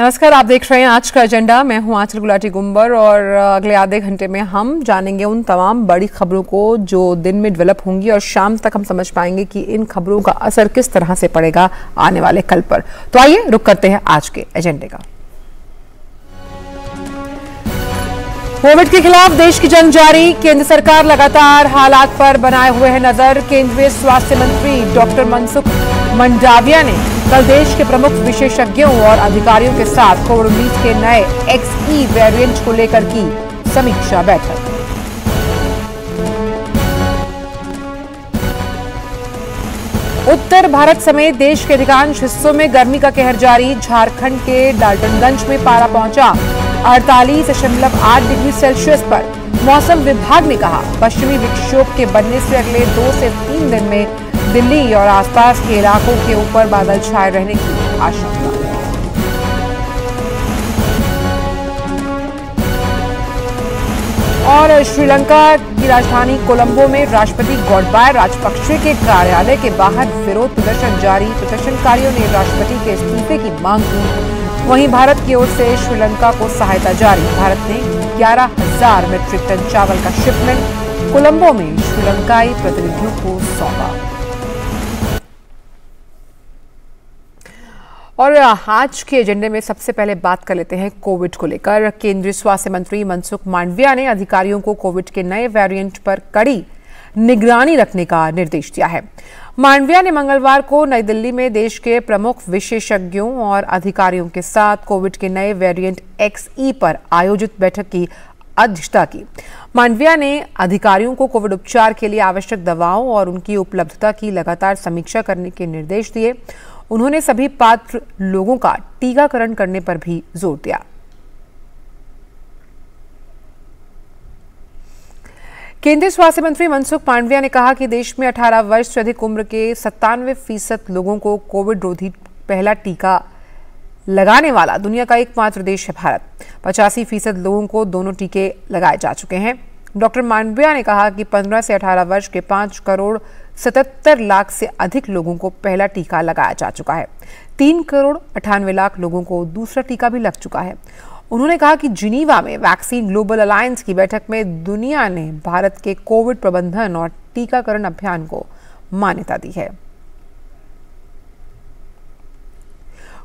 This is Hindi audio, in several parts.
नमस्कार, आप देख रहे हैं आज का एजेंडा। मैं हूं आंचल गुलाटी गुंबर और अगले आधे घंटे में हम जानेंगे उन तमाम बड़ी खबरों को जो दिन में डेवलप होंगी और शाम तक हम समझ पाएंगे कि इन खबरों का असर किस तरह से पड़ेगा आने वाले कल पर। तो आइए रुक करते हैं आज के एजेंडे का। कोविड के खिलाफ देश की जंग जारी, केंद्र सरकार लगातार हालात पर बनाए हुए है नजर। केंद्रीय स्वास्थ्य मंत्री डॉक्टर मनसुख मंडाविया ने कल देश के प्रमुख विशेषज्ञों और अधिकारियों के साथ कोविड-19 के नए XE वेरिएंट को लेकर की समीक्षा बैठक। उत्तर भारत समेत देश के अधिकांश हिस्सों में गर्मी का कहर जारी। झारखंड के डाल्टनगंज में पारा पहुंचा 48.8 डिग्री सेल्सियस पर। मौसम विभाग ने कहा पश्चिमी विक्षोभ के बनने से अगले 2 से 3 दिन में दिल्ली और आसपास के इलाकों के ऊपर बादल छाए रहने की आशंका। और श्रीलंका की राजधानी कोलंबो में राष्ट्रपति गोटबाया राजपक्षे के कार्यालय के बाहर विरोध प्रदर्शन जारी। प्रदर्शनकारियों ने राष्ट्रपति के इस्तीफे की मांग की। वहीं भारत की ओर से श्रीलंका को सहायता जारी। भारत ने 11,000 मीट्रिक टन चावल का शिपमेंट कोलंबो में श्रीलंकाई प्रतिनिधियों को सौंपा। और आज के एजेंडे में सबसे पहले बात कर लेते हैं कोविड को लेकर। केंद्रीय स्वास्थ्य मंत्री मनसुख मांडविया ने अधिकारियों को कोविड के नए वेरिएंट पर कड़ी निगरानी रखने का निर्देश दिया है। मांडविया ने मंगलवार को नई दिल्ली में देश के प्रमुख विशेषज्ञों और अधिकारियों के साथ कोविड के नए वेरिएंट XE पर आयोजित बैठक की अध्यक्षता की। मांडविया ने अधिकारियों को कोविड उपचार के लिए आवश्यक दवाओं और उनकी उपलब्धता की लगातार समीक्षा करने के निर्देश दिए। उन्होंने सभी पात्र लोगों का टीकाकरण करने पर भी जोर दिया। केंद्रीय स्वास्थ्य मंत्री मनसुख मांडविया ने कहा कि देश में 18 वर्ष से अधिक उम्र के 97% लोगों को कोविड रोधी पहला टीका लगाने वाला दुनिया का एकमात्र देश है भारत। 85% लोगों को दोनों टीके लगाए जा चुके हैं। डॉक्टर मांडविया ने कहा कि 15 से 18 वर्ष के 5 करोड़ 77 लाख से अधिक लोगों को पहला टीका लगाया जा चुका है। 3 करोड़ 98 लाख लोगों को दूसरा टीका भी लग चुका है। उन्होंने कहा कि जिनीवा में वैक्सीन ग्लोबल अलायंस की बैठक में दुनिया ने भारत के कोविड प्रबंधन और टीकाकरण अभियान को मान्यता दी है।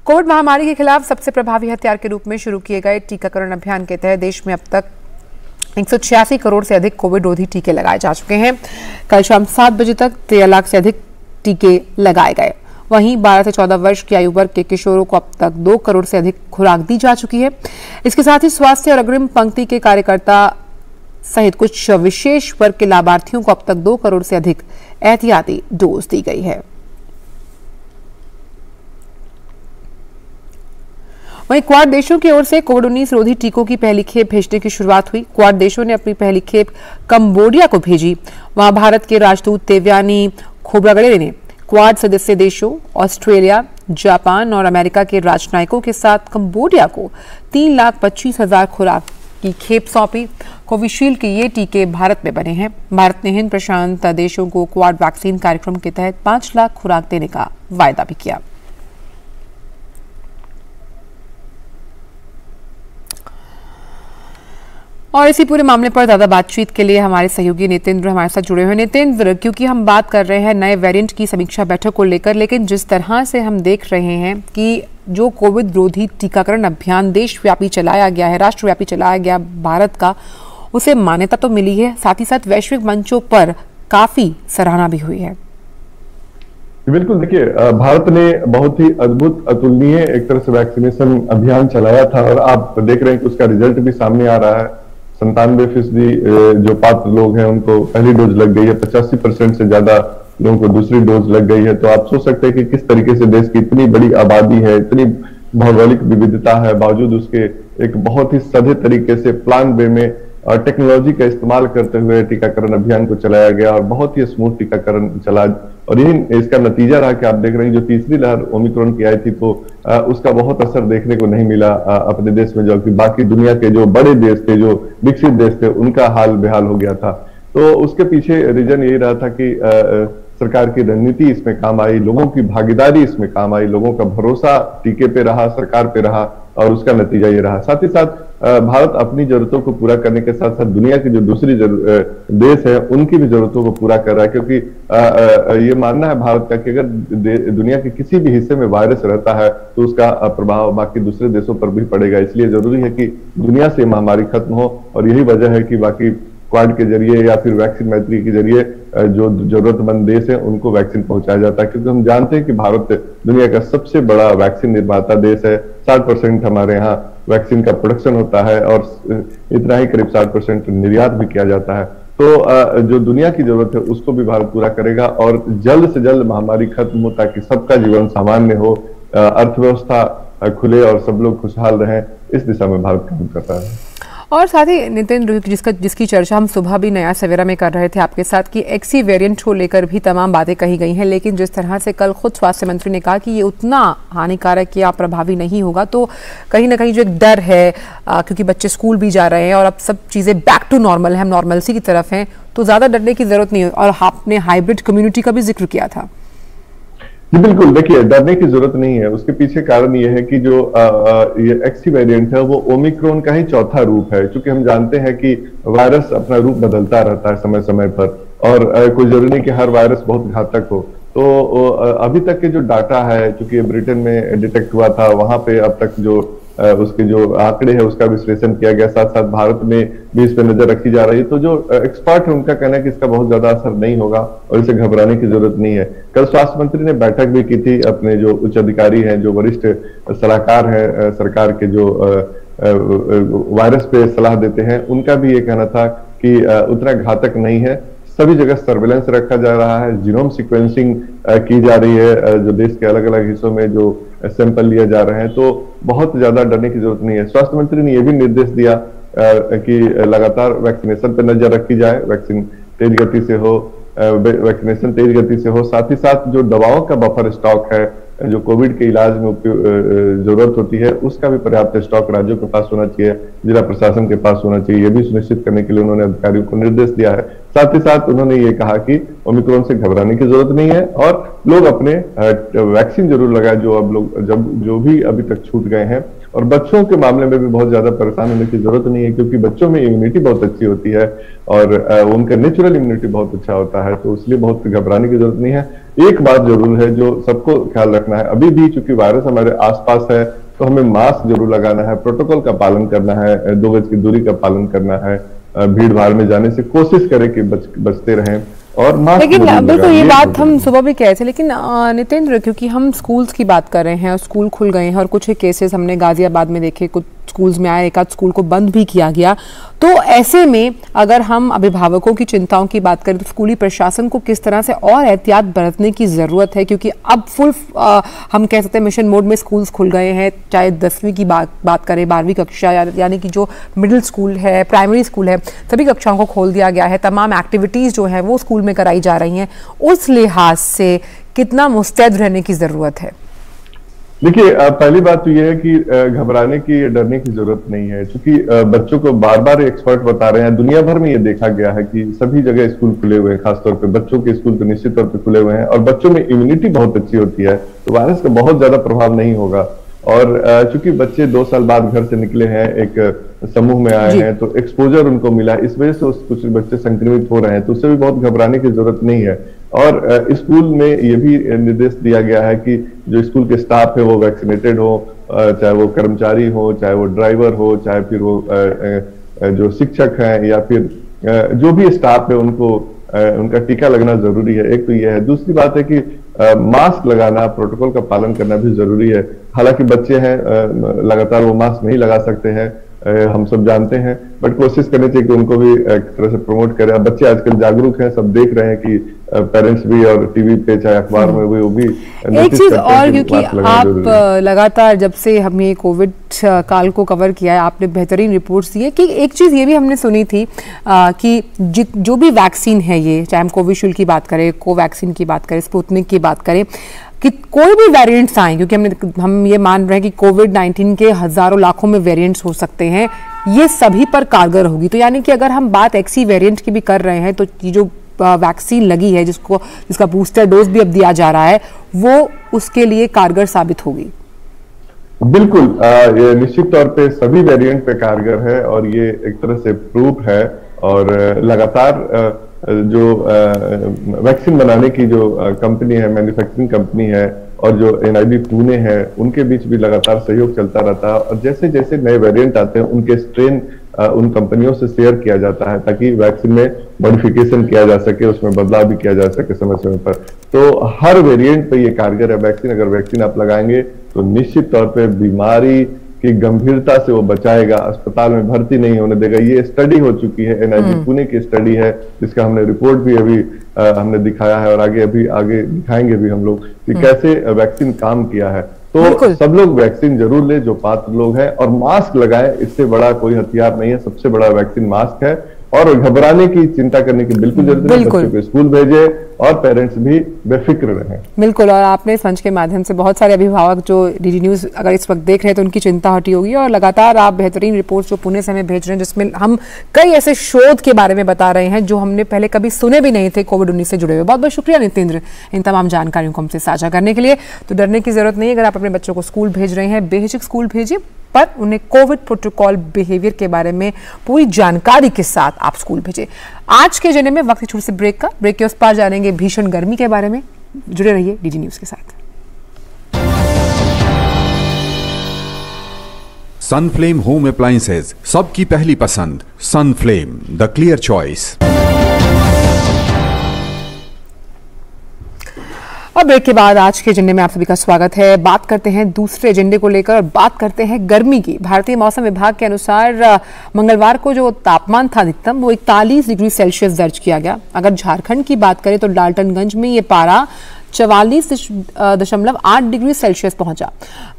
कोविड महामारी के खिलाफ सबसे प्रभावी हथियार के रूप में शुरू किए गए टीकाकरण अभियान के तहत देश में अब तक 186 करोड़ से अधिक कोविड रोधी टीके लगाए जा चुके हैं। कल शाम 7 बजे तक 13 लाख से अधिक टीके लगाए गए। वहीं 12 से 14 वर्ष की आयु वर्ग के किशोरों को अब तक 2 करोड़ से अधिक खुराक दी जा चुकी है। इसके साथ ही स्वास्थ्य और अग्रिम पंक्ति के कार्यकर्ता सहित कुछ विशेष वर्ग के लाभार्थियों को अब तक 2 करोड़ से अधिक एहतियाती डोज दी गई है। वहीं क्वाड देशों की ओर से कोविड-19 रोधी टीकों की पहली खेप भेजने की शुरुआत हुई। क्वाड देशों ने अपनी पहली खेप कंबोडिया को भेजी। वहां भारत के राजदूत देवयानी खोब्रागडे ने क्वाड सदस्य देशों ऑस्ट्रेलिया, जापान और अमेरिका के राजनयिकों के साथ कंबोडिया को 3,25,000 खुराक की खेप सौंपी। कोविशील्ड के ये टीके भारत में बने हैं। भारत ने हिंद प्रशांत देशों को क्वाड वैक्सीन कार्यक्रम के तहत 5 लाख खुराक देने का वायदा भी किया। और इसी पूरे मामले पर ज्यादा बातचीत के लिए हमारे सहयोगी नितेंद्र हमारे साथ जुड़े हुए। नितेंद्र, क्योंकि हम बात कर रहे हैं नए वेरिएंट की समीक्षा बैठक को लेकर, लेकिन जिस तरह से हम देख रहे हैं कि जो कोविड रोधी टीकाकरण अभियान देशव्यापी चलाया गया है, राष्ट्रव्यापी चलाया गया भारत का, उसे मान्यता तो मिली है, साथ ही साथ वैश्विक मंचों पर काफी सराहना भी हुई है। बिल्कुल, देखिए भारत ने बहुत ही अद्भुत अतुलनीय एक तरह से वैक्सीनेशन अभियान चलाया था और आप देख रहे हैं कि उसका रिजल्ट भी सामने आ रहा है। 97% जो पात्र लोग हैं उनको पहली डोज लग गई है, 85% से ज्यादा लोगों को दूसरी डोज लग गई है। तो आप सोच सकते हैं कि किस तरीके से देश की इतनी बड़ी आबादी है, इतनी भौगोलिक विविधता है, बावजूद उसके एक बहुत ही सधे तरीके से प्लान वे में टेक्नोलॉजी का इस्तेमाल करते हुए टीकाकरण अभियान को चलाया गया और बहुत ही स्मूथ टीकाकरण चला। और यही इसका नतीजा रहा कि आप देख रहे हैं जो तीसरी लहर ओमिक्रॉन की आई थी तो उसका बहुत असर देखने को नहीं मिला अपने देश में, जबकि बाकी दुनिया के जो बड़े देश थे, जो विकसित देश थे, उनका हाल बेहाल हो गया था। तो उसके पीछे रीजन यही रहा था कि सरकार की रणनीति इसमें काम आई, लोगों की भागीदारी इसमें काम आई, लोगों का भरोसा टीके पे रहा, सरकार पे रहा और उसका नतीजा ये रहा। साथ ही साथ भारत अपनी जरूरतों को पूरा करने के साथ साथ दुनिया की जो दूसरी देश है उनकी भी जरूरतों को पूरा कर रहा है, क्योंकि ये मानना है भारत का कि अगर दुनिया के किसी भी हिस्से में वायरस रहता है तो उसका प्रभाव बाकी दूसरे देशों पर भी पड़ेगा। इसलिए जरूरी है कि दुनिया से महामारी खत्म हो और यही वजह है कि बाकी क्वाड के जरिए या फिर वैक्सीन मैत्री के जरिए जो जरूरतमंद देश है उनको वैक्सीन पहुंचाया जाता है, क्योंकि हम जानते हैं कि भारत दुनिया का सबसे बड़ा वैक्सीन निर्माता देश है। 60% हमारे यहाँ वैक्सीन का प्रोडक्शन होता है और इतना ही करीब 60% निर्यात भी किया जाता है। तो जो दुनिया की जरूरत है उसको भी भारत पूरा करेगा और जल्द से जल्द महामारी खत्म हो ताकि सबका जीवन सामान्य हो, अर्थव्यवस्था खुले और सब लोग खुशहाल रहें, इस दिशा में भारत काम कर रहा है। और साथ ही नितिन, जिसकी चर्चा हम सुबह भी नया सवेरा में कर रहे थे आपके साथ कि एक्सी वेरिएंट को लेकर भी तमाम बातें कही गई हैं, लेकिन जिस तरह से कल खुद स्वास्थ्य मंत्री ने कहा कि ये उतना हानिकारक या प्रभावी नहीं होगा, तो कहीं ना कहीं जो एक डर है क्योंकि बच्चे स्कूल भी जा रहे हैं और अब सब चीज़ें बैक टू नॉर्मल है, हम नॉर्मलसी की तरफ हैं, तो ज़्यादा डरने की जरूरत नहीं है। और आपने हाइब्रिड कम्युनिटी का भी जिक्र किया था। जी बिल्कुल, देखिए डरने की जरूरत नहीं है। उसके पीछे कारण ये है कि जो ये एक्सी वेरिएंट है वो ओमिक्रॉन का ही चौथा रूप है, क्योंकि हम जानते हैं कि वायरस अपना रूप बदलता रहता है समय समय पर और कोई जरूरी नहीं कि हर वायरस बहुत घातक हो। तो अभी तक के जो डाटा है, चूंकि ब्रिटेन में डिटेक्ट हुआ था, वहां पे अब तक जो उसके जो आंकड़े हैं उसका विश्लेषण किया गया, साथ साथ भारत में भी इस पर नजर रखी जा रही है। तो जो एक्सपर्ट है उनका कहना है कि इसका बहुत ज्यादा असर नहीं होगा और इसे घबराने की जरूरत नहीं है। कल स्वास्थ्य मंत्री ने बैठक भी की थी, अपने जो उच्च अधिकारी हैं, जो वरिष्ठ सलाहकार हैं सरकार के, जो वायरस पे सलाह देते हैं, उनका भी ये कहना था कि उतना घातक नहीं है। सभी जगह सर्वेलेंस रखा जा रहा है, जीनोम सीक्वेंसिंग की जा रही है, जो देश के अलग अलग हिस्सों में जो सैंपल लिए जा रहे हैं, तो बहुत ज्यादा डरने की जरूरत नहीं है। स्वास्थ्य मंत्री ने यह भी निर्देश दिया कि लगातार वैक्सीनेशन पर नजर रखी जाए, वैक्सीन तेज गति से हो, वैक्सीनेशन तेज गति से हो, साथ ही साथ जो दवाओं का बफर स्टॉक है जो कोविड के इलाज में जरूरत होती है उसका भी पर्याप्त स्टॉक राज्यों के पास होना चाहिए, जिला प्रशासन के पास होना चाहिए। ये भी सुनिश्चित करने के लिए उन्होंने अधिकारियों को निर्देश दिया है। साथ ही साथ उन्होंने ये कहा कि ओमिक्रॉन से घबराने की जरूरत नहीं है और लोग अपने वैक्सीन जरूर लगाए जो भी अभी तक छूट गए हैं। और बच्चों के मामले में भी बहुत ज्यादा परेशान होने की जरूरत नहीं है, क्योंकि बच्चों में इम्यूनिटी बहुत अच्छी होती है और उनका नेचुरल इम्यूनिटी बहुत अच्छा होता है, तो इसलिए बहुत घबराने की जरूरत नहीं है। एक बात जरूर है जो सबको ख्याल रखना है, अभी भी चूंकि वायरस हमारे आसपास है तो हमें मास्क जरूर लगाना है, प्रोटोकॉल का पालन करना है, 2 गज की दूरी का पालन करना है, भीड़ भाड़ में जाने से कोशिश करें कि बचते रहें और मास्क। लेकिन बिल्कुल ये बात हम सुबह भी कहे थे, लेकिन नितेंद्र, क्योंकि हम स्कूल्स की बात कर रहे हैं और स्कूल खुल गए हैं और कुछ केसेस हमने गाजियाबाद में देखे, कुछ स्कूल्स में आए, एक आध स्कूल को बंद भी किया गया, तो ऐसे में अगर हम अभिभावकों की चिंताओं की बात करें तो स्कूली प्रशासन को किस तरह से और एहतियात बरतने की जरूरत है, क्योंकि अब फुल हम कह सकते हैं मिशन मोड में स्कूल्स खुल गए हैं, चाहे 10वीं की बात करें, 12वीं कक्षा यानी कि जो मिडिल स्कूल है, प्राइमरी स्कूल है, सभी कक्षाओं को खोल दिया गया है, तमाम एक्टिविटीज जो है वो स्कूल में कराई जा रही हैं। उस लिहाज से कितना मुस्तैद रहने की जरूरत है? देखिए, पहली बात तो यह है कि घबराने की, डरने की जरूरत नहीं है, क्योंकि बच्चों को बार बार एक्सपर्ट बता रहे हैं, दुनिया भर में ये देखा गया है कि सभी जगह स्कूल खुले हुए हैं, खासतौर पे बच्चों के स्कूल तो निश्चित तौर पे खुले हुए हैं और बच्चों में इम्यूनिटी बहुत अच्छी होती है, तो वायरस का बहुत ज्यादा प्रभाव नहीं होगा। और चूंकि बच्चे 2 साल बाद घर से निकले हैं, एक समूह में आए हैं, तो एक्सपोजर उनको मिला, इस वजह से कुछ बच्चे संक्रमित हो रहे हैं, तो उससे भी बहुत घबराने की जरूरत नहीं है। और स्कूल में ये भी निर्देश दिया गया है कि जो स्कूल के स्टाफ है वो वैक्सीनेटेड हो, चाहे वो कर्मचारी हो, चाहे वो ड्राइवर हो, चाहे फिर वो जो शिक्षक हैं या फिर जो भी स्टाफ है उनका टीका लगना जरूरी है। एक तो ये है। दूसरी बात है कि मास्क लगाना, प्रोटोकॉल का पालन करना भी जरूरी है। हालांकि बच्चे हैं, लगातार वो मास्क नहीं लगा सकते हैं, हम सब जानते हैं, बट कोशिश करनी चाहिए कि उनको भी एक तरह से प्रमोट करें। बच्चे आजकल जागरूक हैं, सब देख रहे हैं कि पेरेंट्स भी और टीवी पे चाहे अखबार में वो भी एक चीज और, क्योंकि आप लगातार जब से हमने कोविड काल को कवर किया है, आपने बेहतरीन रिपोर्ट्स दी है कि एक चीज ये भी हमने सुनी थी कि जो भी वैक्सीन है, ये चाहे हम कोविशील्ड की बात करें, कोवैक्सीन की बात करें, स्पुतनिक की बात करें, कि कोई भी वेरिएंट्स आए, क्योंकि हम ये मान रहे हैं कि कोविड-19 के हजारों लाखों में वेरिएंट्स हो सकते हैं, ये सभी पर कारगर होगी। तो यानी कि अगर हम बात एक्सी वेरिएंट की भी कर रहे हैं तो ये जो वैक्सीन लगी है, जिसका बूस्टर डोज भी अब दिया जा रहा है, वो उसके लिए कारगर साबित होगी? बिल्कुल, ये निश्चित तौर पे सभी वेरिएंट पे कारगर है और ये एक तरह से प्रूफ है। और लगातार जो वैक्सीन बनाने की जो कंपनी है, मैन्युफैक्चरिंग कंपनी है, और जो NIB पुणे है, उनके बीच भी लगातार सहयोग चलता रहता है। और जैसे जैसे नए वेरिएंट आते हैं उनके स्ट्रेन उन कंपनियों से शेयर किया जाता है ताकि वैक्सीन में मॉडिफिकेशन किया जा सके, उसमें बदलाव भी किया जा सके समय समय पर। तो हर वेरिएंट पे ये कारगर है वैक्सीन। अगर वैक्सीन आप लगाएंगे तो निश्चित तौर पे बीमारी की गंभीरता से वो बचाएगा, अस्पताल में भर्ती नहीं होने देगा। ये स्टडी हो चुकी है, NIB पुणे की स्टडी है, जिसका हमने रिपोर्ट भी अभी हमने दिखाया है और आगे दिखाएंगे भी हम लोग कि कैसे वैक्सीन काम किया है। तो सब लोग वैक्सीन जरूर ले जो पात्र लोग हैं, और मास्क लगाएं। इससे बड़ा कोई हथियार नहीं है, सबसे बड़ा वैक्सीन मास्क है। और घबराने की, चिंता करने की बिल्कुल जरूरत नहीं। बच्चों को स्कूल भेजे और पेरेंट्स भी बेफिक्र रहें। बिल्कुल, और आपने इस मंच के माध्यम से बहुत सारे अभिभावक जो DD न्यूज़ अगर इस वक्त देख रहे हैं तो उनकी चिंता हटी होगी। और लगातार आप बेहतरीन रिपोर्ट्स जो पुणे से हमें भेज रहे हैं, जिसमें हम कई ऐसे शोध के बारे में बता रहे हैं जो हमने पहले कभी सुने भी नहीं थे कोविड-19 से जुड़े हुए। बहुत बहुत शुक्रिया नितेंद्र, इन तमाम जानकारियों को हमसे साझा करने के लिए। तो डरने की जरूरत नहीं है, अगर आप अपने बच्चों को स्कूल भेज रहे हैं, बेहिचक स्कूल भेजिए, पर उन्हें कोविड प्रोटोकॉल बिहेवियर के बारे में पूरी जानकारी के साथ आप स्कूल भेजें। आज के एजेंडे में वक्त छोटे से ब्रेक के उस पार जानेंगे भीषण गर्मी के बारे में। जुड़े रहिए DD न्यूज़ के साथ। सनफ्लेम होम अप्लायंसेज, सबकी पहली पसंद। Sunflame, the clear choice. और ब्रेक के बाद आज के एजेंडे में आप सभी का स्वागत है। बात करते हैं दूसरे एजेंडे को लेकर और बात करते हैं गर्मी की। भारतीय मौसम विभाग के अनुसार मंगलवार को जो तापमान था अधिकतम वो 41 डिग्री सेल्सियस दर्ज किया गया। अगर झारखंड की बात करें तो डाल्टनगंज में ये पारा 44.8 डिग्री सेल्सियस पहुंचा।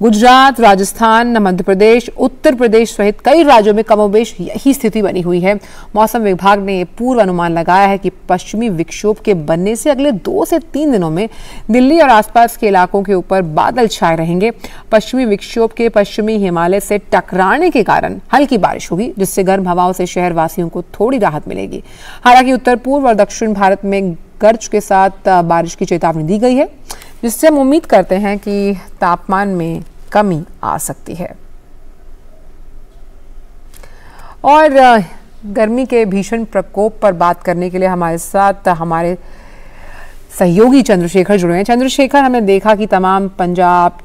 गुजरात, राजस्थान, मध्य प्रदेश, उत्तर प्रदेश सहित कई राज्यों में कमोबेश यही स्थिति बनी हुई है। मौसम विभाग ने पूर्व अनुमान लगाया है कि पश्चिमी विक्षोभ के बनने से अगले 2 से 3 दिनों में दिल्ली और आसपास के इलाकों के ऊपर बादल छाए रहेंगे। पश्चिमी विक्षोभ के पश्चिमी हिमालय से टकराने के कारण हल्की बारिश होगी, जिससे गर्म हवाओं से शहर वासियों को थोड़ी राहत मिलेगी। हालांकि उत्तर पूर्व और दक्षिण भारत में गर्ज के साथ बारिश की चेतावनी दी गई है, जिससे हम उम्मीद करते हैं कि तापमान में कमी आ सकती है। और गर्मी के भीषण प्रकोप पर बात करने के लिए हमारे साथ हमारे सहयोगी चंद्रशेखर जुड़े हैं। चंद्रशेखर, हमने देखा कि तमाम पंजाब,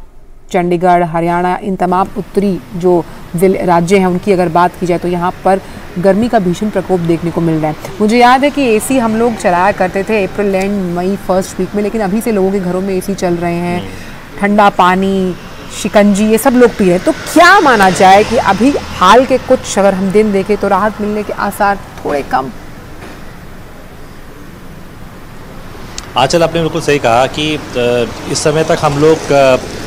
चंडीगढ़, हरियाणा, इन तमाम उत्तरी जो राज्य हैं उनकी अगर बात की जाए तो यहाँ पर गर्मी का भीषण प्रकोप देखने को मिल रहा है। मुझे याद है कि AC हम लोग चलाया करते थे अप्रैल एंड मई फर्स्ट वीक में, लेकिन अभी से लोगों के घरों में AC चल रहे हैं, ठंडा पानी, शिकंजी, ये सब लोग पी रहे हैं। तो क्या माना जाए कि अभी हाल के कुछ अगर हम दिन देखें तो राहत मिलने के आसार थोड़े कम? आंचल, आपने बिल्कुल सही कहा कि इस समय तक हम लोग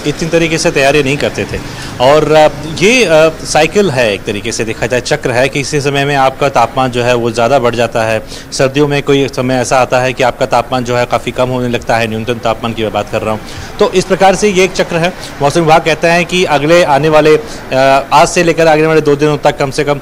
इतनी तरीके से तैयारी नहीं करते थे। और ये साइकिल है, एक तरीके से देखा जाए चक्र है कि इसी समय में आपका तापमान जो है वो ज़्यादा बढ़ जाता है। सर्दियों में कोई समय ऐसा आता है कि आपका तापमान जो है काफ़ी कम होने लगता है, न्यूनतम तापमान की मैं बात कर रहा हूँ। तो इस प्रकार से ये एक चक्र है। मौसम विभाग कहता है कि अगले आने वाले आज से लेकर आगे वाले 2 दिनों तक कम से कम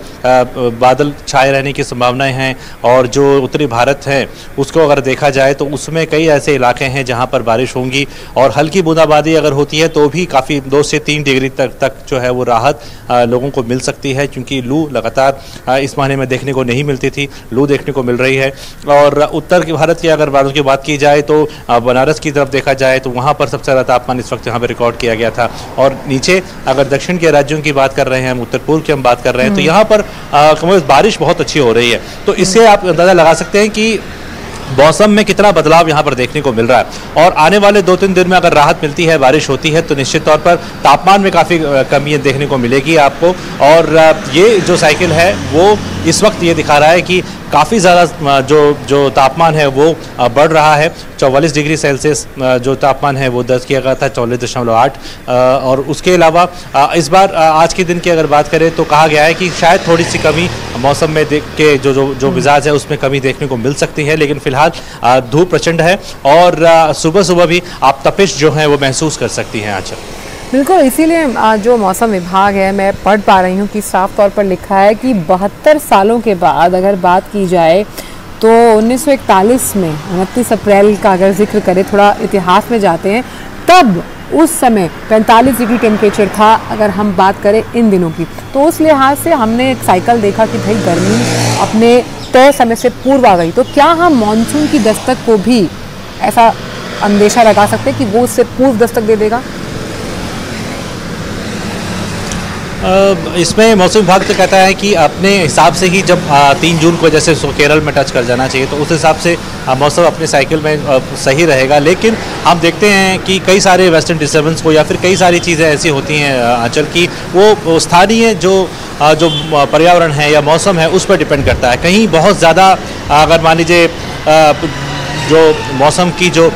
बादल छाए रहने की संभावनाएँ हैं। और जो उत्तरी भारत है उसको अगर देखा जाए तो उसमें कई ऐसे इलाके हैं जहाँ पर बारिश होंगी, और हल्की बूंदाबांदी अगर होती है तो भी काफ़ी 2 से 3 डिग्री तक जो है वो राहत लोगों को मिल सकती है, क्योंकि लू लगातार इस महीने में देखने को नहीं मिलती थी, लू देखने को मिल रही है। और उत्तर के भारत की अगर बारिश की बात की जाए तो बनारस की तरफ देखा जाए तो वहाँ पर सबसे ज़्यादा तापमान इस वक्त यहाँ पर रिकॉर्ड किया गया था। और नीचे अगर दक्षिण के राज्यों की बात कर रहे हैं, उत्तर पूर्व की हम बात कर रहे हैं, तो यहाँ पर बारिश बहुत अच्छी हो रही है। तो इससे आप अंदाज़ा लगा सकते हैं कि मौसम में कितना बदलाव यहाँ पर देखने को मिल रहा है। और आने वाले 2-3 दिन में अगर राहत मिलती है, बारिश होती है, तो निश्चित तौर पर तापमान में काफ़ी कमी देखने को मिलेगी आपको। और ये जो साइकिल है वो इस वक्त ये दिखा रहा है कि काफ़ी ज़्यादा जो तापमान है वो बढ़ रहा है। 44 डिग्री सेल्सियस जो तापमान है वो दर्ज किया गया था, 44.8। और उसके अलावा इस बार आज के दिन की अगर बात करें तो कहा गया है कि शायद थोड़ी सी कमी मौसम में देख के जो मिजाज है उसमें कमी देखने को मिल सकती है, लेकिन फिलहाल धूप प्रचंड है और सुबह सुबह भी आप तपिश जो है वो महसूस कर सकती हैं। अच्छा, बिल्कुल, इसीलिए जो मौसम विभाग है, मैं पढ़ पा रही हूँ कि साफ तौर पर लिखा है कि 72 सालों के बाद अगर बात की जाए तो 1941 में 29 अप्रैल का अगर जिक्र करें, थोड़ा इतिहास में जाते हैं, तब उस समय 45 डिग्री टेम्परेचर था अगर हम बात करें इन दिनों की। तो उस लिहाज से हमने एक साइकिल देखा कि भाई गर्मी अपने तय समय से पूर्व आ गई। तो क्या हम मानसून की दस्तक को भी ऐसा अंदेशा लगा सकते हैं कि वो उससे पूर्व दस्तक दे देगा? इसमें मौसम विभाग तो कहता है कि अपने हिसाब से ही जब 3 जून को जैसे केरल में टच कर जाना चाहिए, तो उस हिसाब से मौसम अपने साइकिल में सही रहेगा। लेकिन हम देखते हैं कि कई सारे वेस्टर्न डिस्टर्बेंस को या फिर कई सारी चीज़ें ऐसी होती हैं आंचल की, वो स्थानीय जो पर्यावरण है या मौसम है उस पर डिपेंड करता है। कहीं बहुत ज़्यादा अगर मान लीजिए जो मौसम की जो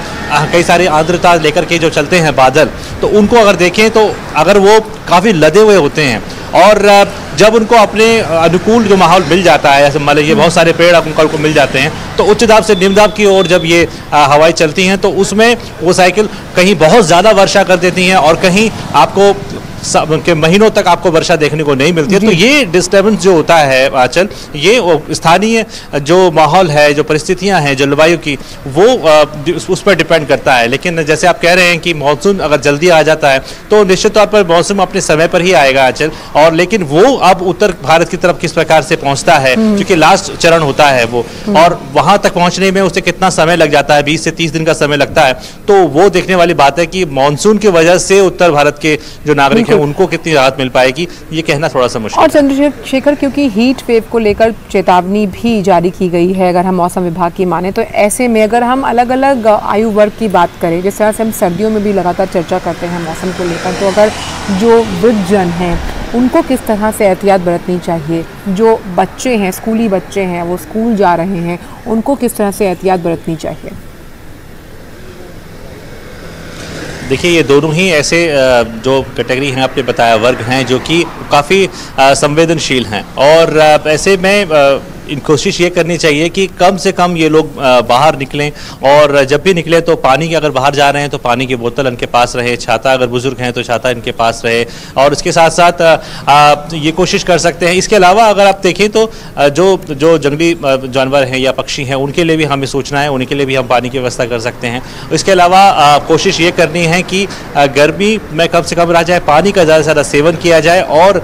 कई सारी आर्द्रता लेकर के जो चलते हैं बादल, तो उनको अगर देखें तो अगर वो काफ़ी लदे हुए होते हैं और जब उनको अपने अनुकूल जो माहौल मिल जाता है, जैसे मान लीजिए बहुत सारे पेड़ उनको मिल जाते हैं, तो उच्च दाब से निम्न दाब की ओर जब ये हवाएं चलती हैं तो उसमें वो साइकिल कहीं बहुत ज़्यादा वर्षा कर देती हैं और कहीं आपको के महीनों तक आपको वर्षा देखने को नहीं मिलती है। तो ये डिस्टर्बेंस जो होता है आंचल, ये स्थानीय जो माहौल है, जो परिस्थितियां हैं जलवायु की, वो उस पर डिपेंड करता है। लेकिन जैसे आप कह रहे हैं कि मानसून अगर जल्दी आ जाता है तो निश्चित तौर पर मौसम अपने समय पर ही आएगा आंचल। और लेकिन वो अब उत्तर भारत की तरफ किस प्रकार से पहुंचता है, क्योंकि लास्ट चरण होता है वो, और वहां तक पहुंचने में उसे कितना समय लग जाता है, 20 से 30 दिन का समय लगता है। तो वो देखने वाली बात है कि मानसून की वजह से उत्तर भारत के जो नागरिक उनको कितनी राहत मिल पाएगी, ये कहना थोड़ा सा मुश्किल। और चंद्रशेखर, क्योंकि हीट वेव को लेकर चेतावनी भी जारी की गई है अगर हम मौसम विभाग की माने, तो ऐसे में अगर हम अलग अलग आयु वर्ग की बात करें, जिस तरह से हम सर्दियों में भी लगातार चर्चा करते हैं मौसम को लेकर, तो अगर जो वृद्धजन हैं उनको किस तरह से एहतियात बरतनी चाहिए, जो बच्चे हैं, स्कूली बच्चे हैं, वो स्कूल जा रहे हैं, उनको किस तरह से एहतियात बरतनी चाहिए? देखिए, ये दोनों ही ऐसे जो कैटेगरी हैं आपने बताया, वर्ग हैं जो कि काफ़ी संवेदनशील हैं, और ऐसे में इन कोशिश ये करनी चाहिए कि कम से कम ये लोग बाहर निकलें, और जब भी निकलें तो पानी की, अगर बाहर जा रहे हैं तो पानी की बोतल इनके पास रहे, छाता अगर बुजुर्ग हैं तो छाता इनके पास रहे, और इसके साथ साथ ये कोशिश कर सकते हैं। इसके अलावा अगर आप देखें तो जो जंगली जानवर हैं या पक्षी हैं उनके लिए भी हमें सोचना है, उनके लिए भी हम पानी की व्यवस्था कर सकते हैं। इसके अलावा कोशिश ये करनी है कि गर्मी में कम से कम रह जाए, पानी का ज़्यादा से ज़्यादा सेवन किया जाए, और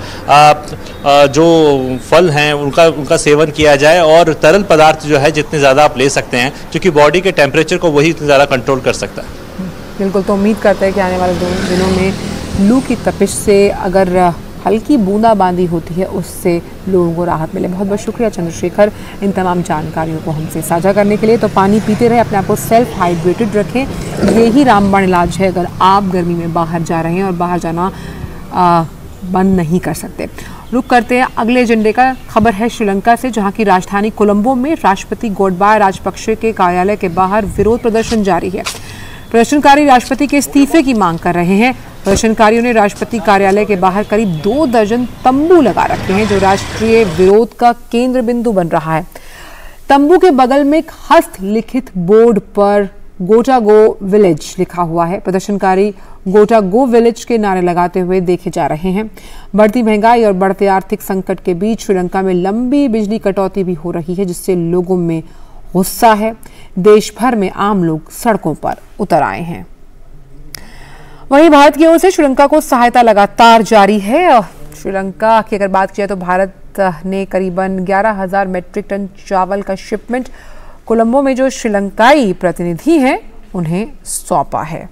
जो फल हैं उनका सेवन किया जाए, और तरल पदार्थ जो है जितने ज़्यादा आप ले सकते हैं, क्योंकि बॉडी के टेम्परेचर को वही इतने ज़्यादा कंट्रोल कर सकता है। बिल्कुल, तो उम्मीद करते हैं कि आने वाले दिनों में लू की तपिश से अगर हल्की बूंदाबांदी होती है उससे लोगों को राहत मिले। बहुत बहुत शुक्रिया चंद्रशेखर इन तमाम जानकारियों को हमसे साझा करने के लिए। तो पानी पीते रहे, अपने आप को सेल्फ हाइड्रेटेड रखें, यही रामबाण इलाज है अगर आप गर्मी में बाहर जा रहे हैं और बाहर जाना बंद नहीं कर सकते। रुक करते हैं अगले एजेंडे का। खबर है श्रीलंका से, जहां की राजधानी कोलंबो में राष्ट्रपति गोटबाया राजपक्षे के कार्यालय के बाहर विरोध प्रदर्शन जारी है। प्रदर्शनकारी राष्ट्रपति के इस्तीफे की मांग कर रहे हैं। प्रदर्शनकारियों ने राष्ट्रपति कार्यालय के बाहर करीब 2 दर्जन तंबू लगा रखे हैं, जो राष्ट्रीय विरोध का केंद्र बिंदु बन रहा है। तंबू के बगल में एक हस्तलिखित बोर्ड पर गोटा गो विलेज लिखा हुआ है। प्रदर्शनकारी गोटा गो विलेज के नारे लगाते हुए देखे जा रहे हैं। बढ़ती महंगाई और बढ़ते आर्थिक संकट के बीच श्रीलंका में लंबी बिजली कटौती भी हो रही है, जिससे लोगों में गुस्सा है। देश भर में आम लोग सड़कों पर उतर आए हैं। वहीं भारत की ओर से श्रीलंका को सहायता लगातार जारी है। श्रीलंका की अगर बात की जाए तो भारत ने करीबन 11,000 मैट्रिक टन चावल का शिपमेंट कोलंबो में जो श्रीलंकाई प्रतिनिधि हैं उन्हें सौंपा है।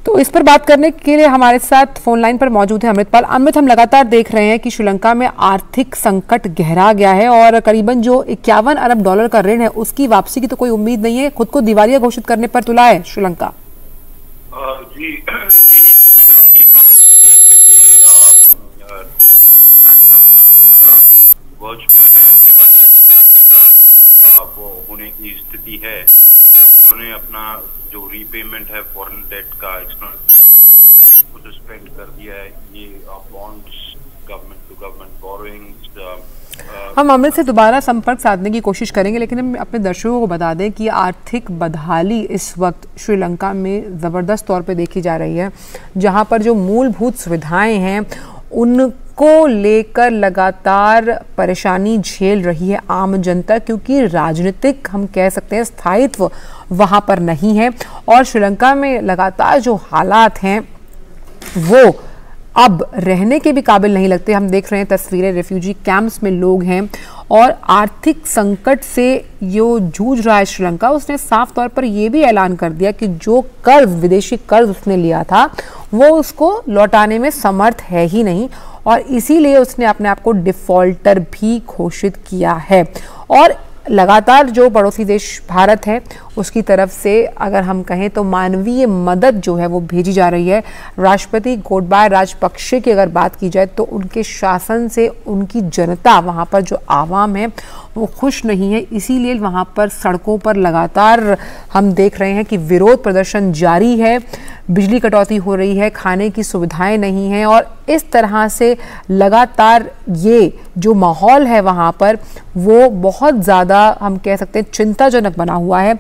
तो इस पर बात करने के लिए हमारे साथ फोन लाइन पर मौजूद है अमृतपाल। अमृत, हम लगातार देख रहे हैं कि श्रीलंका में आर्थिक संकट गहरा गया है और करीबन जो 51 अरब डॉलर का ऋण है उसकी वापसी की तो कोई उम्मीद नहीं है। खुद को दिवालिया घोषित करने पर तुला है श्रीलंका। जी, यही स्थिति है वर्ज पे है, दिवालिया जैसे आपने कहा वो होने की स्थिति है। उन्होंने अपना जो रीपेमेंट है फॉरेन डेट का वो सस्पेंड कर दिया है। ये bonds, government to government borrowings. हम अमृत से दोबारा संपर्क साधने की कोशिश करेंगे, लेकिन हम अपने दर्शकों को बता दें कि आर्थिक बदहाली इस वक्त श्रीलंका में ज़बरदस्त तौर पे देखी जा रही है, जहां पर जो मूलभूत सुविधाएं हैं को लेकर लगातार परेशानी झेल रही है आम जनता, क्योंकि राजनीतिक हम कह सकते हैं स्थायित्व वहां पर नहीं है और श्रीलंका में लगातार जो हालात हैं वो अब रहने के भी काबिल नहीं लगते। हम देख रहे हैं तस्वीरें, रिफ्यूजी कैंप्स में लोग हैं और आर्थिक संकट से जो जूझ रहा है श्रीलंका, उसने साफ तौर पर यह भी ऐलान कर दिया कि जो कर्ज, विदेशी कर्ज उसने लिया था वो उसको लौटाने में समर्थ है ही नहीं और इसीलिए उसने अपने आप को डिफॉल्टर भी घोषित किया है। और लगातार जो पड़ोसी देश भारत है उसकी तरफ से अगर हम कहें तो मानवीय मदद जो है वो भेजी जा रही है। राष्ट्रपति गोटबाया राजपक्षे की अगर बात की जाए तो उनके शासन से उनकी जनता, वहाँ पर जो आवाम है वो खुश नहीं है, इसीलिए वहाँ पर सड़कों पर लगातार हम देख रहे हैं कि विरोध प्रदर्शन जारी है। बिजली कटौती हो रही है, खाने की सुविधाएं नहीं हैं और इस तरह से लगातार ये जो माहौल है वहाँ पर वो बहुत ज़्यादा हम कह सकते हैं चिंताजनक बना हुआ है।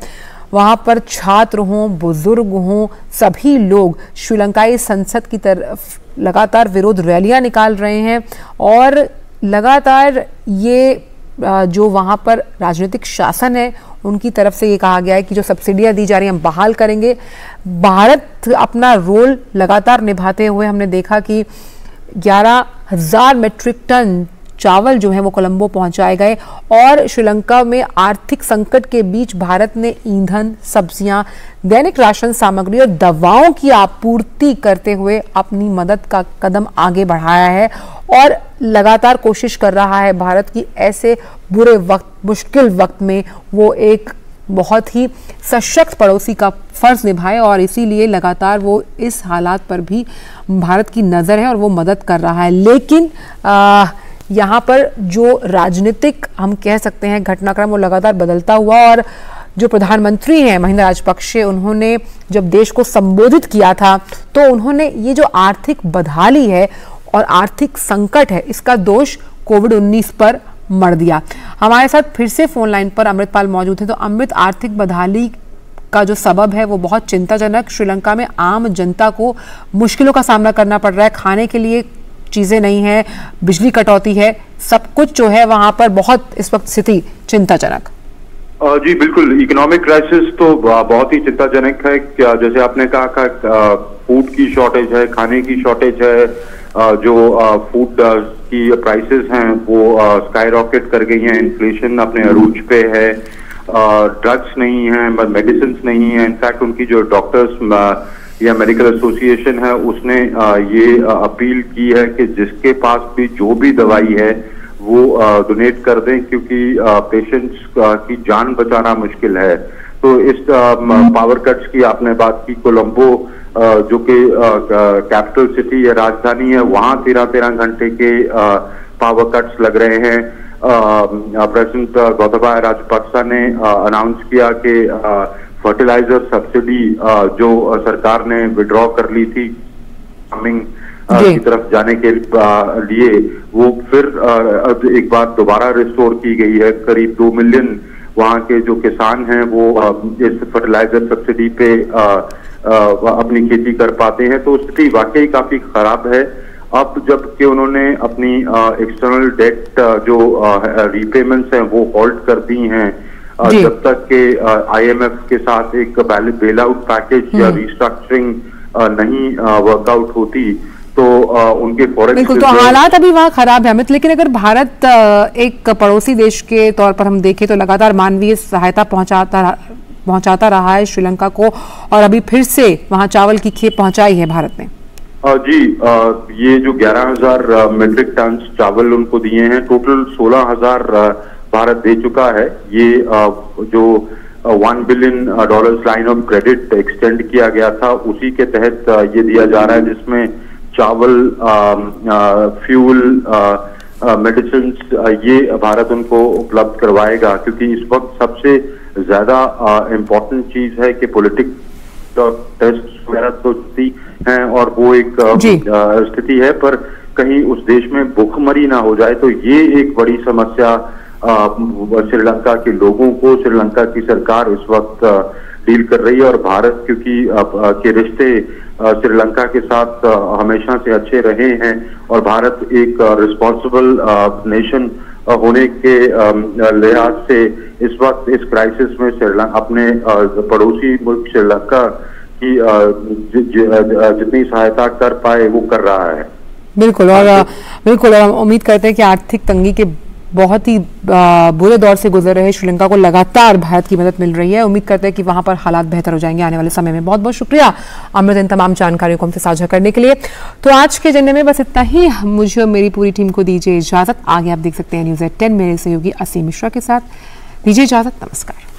वहाँ पर छात्र हों, बुजुर्ग हों, सभी लोग श्रीलंकाई संसद की तरफ लगातार विरोध रैलियां निकाल रहे हैं और लगातार ये जो वहाँ पर राजनीतिक शासन है उनकी तरफ से ये कहा गया है कि जो सब्सिडियां दी जा रही हैं हम बहाल करेंगे। भारत अपना रोल लगातार निभाते हुए हमने देखा कि 11,000 मीट्रिक टन चावल जो है वो कोलंबो पहुंचाए गए और श्रीलंका में आर्थिक संकट के बीच भारत ने ईंधन, सब्जियां, दैनिक राशन सामग्री और दवाओं की आपूर्ति करते हुए अपनी मदद का कदम आगे बढ़ाया है और लगातार कोशिश कर रहा है भारत की ऐसे बुरे वक्त, मुश्किल वक्त में वो एक बहुत ही सशक्त पड़ोसी का फर्ज निभाए और इसीलिए लगातार वो इस हालात पर भी भारत की नज़र है और वो मदद कर रहा है। लेकिन यहाँ पर जो राजनीतिक हम कह सकते हैं घटनाक्रम वो लगातार बदलता हुआ और जो प्रधानमंत्री हैं महिंदा राजपक्षे, उन्होंने जब देश को संबोधित किया था तो उन्होंने ये जो आर्थिक बदहाली है और आर्थिक संकट है इसका दोष कोविड-19 पर मढ़ दिया। हमारे साथ फिर से फोन लाइन पर अमृतपाल मौजूद हैं। तो अमृत, आर्थिक बदहाली का जो सबब है वो बहुत चिंताजनक, श्रीलंका में आम जनता को मुश्किलों का सामना करना पड़ रहा है, खाने के लिए चीजें नहीं है, बिजली कटौती है, सब कुछ जो है वहां पर बहुत इस वक्त स्थिति चिंताजनक। जी बिल्कुल, इकोनॉमिक क्राइसिस तो बहुत ही चिंताजनक है। क्या जैसे आपने कहा फूड की शॉर्टेज है, खाने की शॉर्टेज है, जो फूड की प्राइसेस हैं वो स्काई रॉकेट कर गई हैं, इन्फ्लेशन अपने अरूज पे है, ड्रग्स नहीं है, मेडिसिन नहीं है। इनफैक्ट उनकी जो डॉक्टर्स या मेडिकल एसोसिएशन है उसने ये अपील की है कि जिसके पास भी जो भी दवाई है वो डोनेट कर दें, क्योंकि पेशेंट्स की जान बचाना मुश्किल है। तो इस पावर कट्स की आपने बात की, कोलंबो जो कि कैपिटल सिटी या राजधानी है, वहां 13 घंटे के पावर कट्स लग रहे हैं। प्रेसिडेंट गोताबाया राजपक्षा ने अनाउंस किया कि फर्टिलाइजर सब्सिडी जो सरकार ने विड्रॉ कर ली थी फार्मिंग की तरफ जाने के लिए, वो फिर एक बार दोबारा रिस्टोर की गई है। करीब 2 मिलियन वहाँ के जो किसान हैं वो इस फर्टिलाइजर सब्सिडी पे अपनी खेती कर पाते हैं। तो स्थिति वाकई काफी खराब है। अब जबकि उन्होंने अपनी एक्सटर्नल डेट जो रीपेमेंट्स हैं वो होल्ड कर दी हैं जब तक के IMF के साथ एक बेल आउट पैकेज या रिस्ट्रक्चरिंग नहीं वर्कआउट होती तो उनके फॉरेन। बिल्कुल, तो हालात अभी वहाँ खराब है अमित। लेकिन अगर भारत एक पड़ोसी देश के तौर पर हम देखें तो लगातार मानवीय सहायता पहुंचाता रहा है श्रीलंका को और अभी फिर से वहाँ चावल की खेप पहुंचाई है भारत ने। जी, ये जो 11,000 मीट्रिक टन चावल उनको दिए हैं, टोटल 16,000 भारत दे चुका है। ये जो $1 billion line of credit extend किया गया था उसी के तहत ये दिया जा रहा है, जिसमें चावल, फ्यूल, मेडिसिन ये भारत उनको उपलब्ध करवाएगा। क्योंकि इस वक्त सबसे ज्यादा इम्पोर्टेंट चीज है कि पॉलिटिक्स टेस्ट वगैरह तो हैं और वो एक स्थिति है, पर कहीं उस देश में भूखमरी ना हो जाए। तो ये एक बड़ी समस्या श्रीलंका के लोगों को, श्रीलंका की सरकार इस वक्त डील कर रही है। और भारत क्योंकि के रिश्ते श्रीलंका के साथ हमेशा से अच्छे रहे हैं और भारत एक रिस्पॉन्सिबल नेशन होने के लिहाज से इस वक्त इस क्राइसिस में श्रीलंका अपने पड़ोसी मुल्क श्रीलंका की जितनी सहायता कर पाए वो कर रहा है। बिल्कुल, और उम्मीद करते हैं कि आर्थिक तंगी के बहुत ही बुरे दौर से गुजर रहे श्रीलंका को लगातार भारत की मदद मिल रही है। उम्मीद करते हैं कि वहां पर हालात बेहतर हो जाएंगे आने वाले समय में। बहुत बहुत शुक्रिया अमृत इन तमाम जानकारियों को हमसे साझा करने के लिए। तो आज के एजेंडे में बस इतना ही। मुझे और मेरी पूरी टीम को दीजिए इजाजत। आगे आप देख सकते हैं न्यूज़ 10 मेरे सहयोगी असीम मिश्रा के साथ। दीजिए इजाजत, नमस्कार।